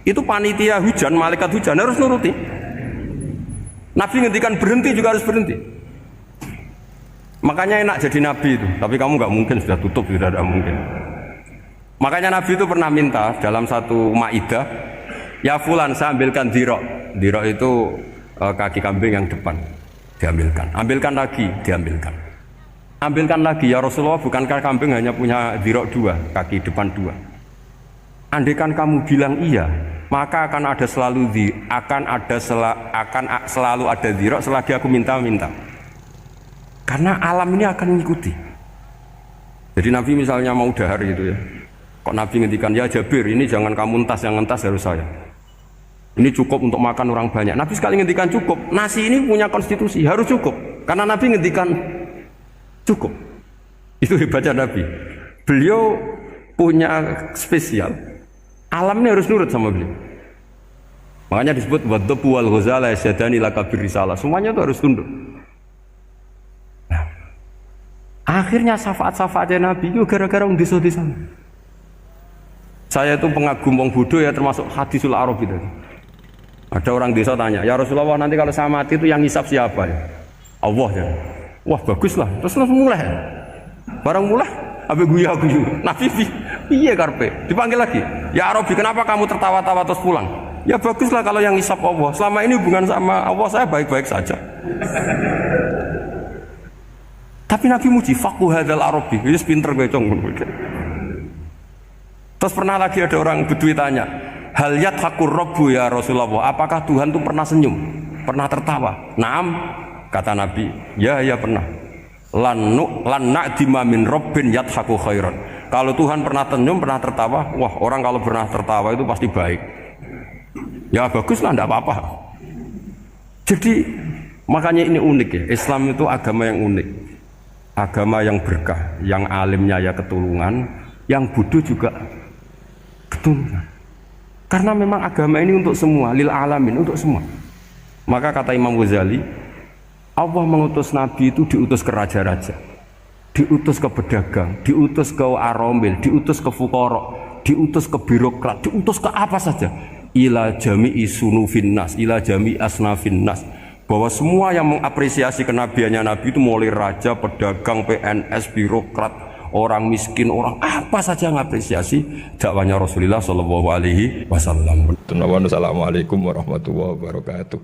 itu panitia hujan, malaikat hujan harus nuruti. Nabi ngendikan berhenti juga harus berhenti. Makanya enak jadi Nabi itu, tapi kamu nggak mungkin sudah tutup, sudah tidak mungkin. Makanya Nabi itu pernah minta dalam satu maidah, ya fulan saya ambilkan dirok. Dirok itu kaki kambing yang depan. Diambilkan, ambilkan lagi, diambilkan. Ambilkan lagi ya Rasulullah, bukankah kambing hanya punya dirok dua, kaki depan dua. Andaikan kamu bilang iya, maka akan selalu ada dirok selagi aku minta-minta. Karena alam ini akan mengikuti. Jadi Nabi misalnya mau dahar gitu ya, kok Nabi ngendikan ya Jabir ini jangan kamu entas, yang entas harus saya. Ini cukup untuk makan orang banyak. Nabi sekali ngendikan cukup. Nasi ini punya konstitusi, harus cukup. Karena Nabi ngendikan cukup. Itu hebatnya Nabi. Beliau punya spesial. Alam ini harus nurut sama beliau. Makanya disebut wadhabu wal ghazala yasyadani lakabir risalah. Semuanya itu harus tunduk. Nah, akhirnya syafaat-syafaatnya Nabi itu gara-gara orang desa-desa. Saya itu pengagum wong Bodo ya, termasuk hadisul Arab itu. Ada orang desa tanya, ya Rasulullah nanti kalau saya mati itu yang ngisap siapa ya? Allah ya. Wah baguslah, terus langsung mulai. Barang mulai, abe guyu. Nabi piye karpe? Dipanggil lagi. Ya Arabi, kenapa kamu tertawa-tawa terus pulang? Ya baguslah kalau yang ngisap Allah. Selama ini hubungan sama Allah saya baik-baik saja. Tapi Nabi muji faqhu hadzal Arabi, wis pinter kowe cong. Terus pernah lagi ada orang Bedui tanya, hal yadhakur rabbu ya Rasulullah, apakah Tuhan itu pernah senyum, pernah tertawa? Naam, kata Nabi, ya pernah. Lan na'dima min rabbin yadhaku khairan. Kalau Tuhan pernah senyum, pernah tertawa, wah orang kalau pernah tertawa itu pasti baik. Ya baguslah, enggak apa-apa. Jadi makanya ini unik ya, Islam itu agama yang unik. Agama yang berkah, yang alimnya ya ketulungan, yang bodoh juga ketulungan. Karena memang agama ini untuk semua, lil alamin, untuk semua. Maka kata Imam Ghazali, Allah mengutus Nabi itu diutus ke raja-raja, diutus ke pedagang, diutus ke aromil, diutus ke fuqara, diutus ke birokrat, diutus ke apa saja. Ila jami'i sunufin nas, ila jami'i asnafin nas. Bahwa semua yang mengapresiasi kenabiannya Nabi itu mulai raja, pedagang, PNS, birokrat, orang miskin, orang apa saja mengapresiasi dakwahnya Rasulullah Shallallahu Alaihi Wasallam. Assalamualaikum warahmatullahi wabarakatuh.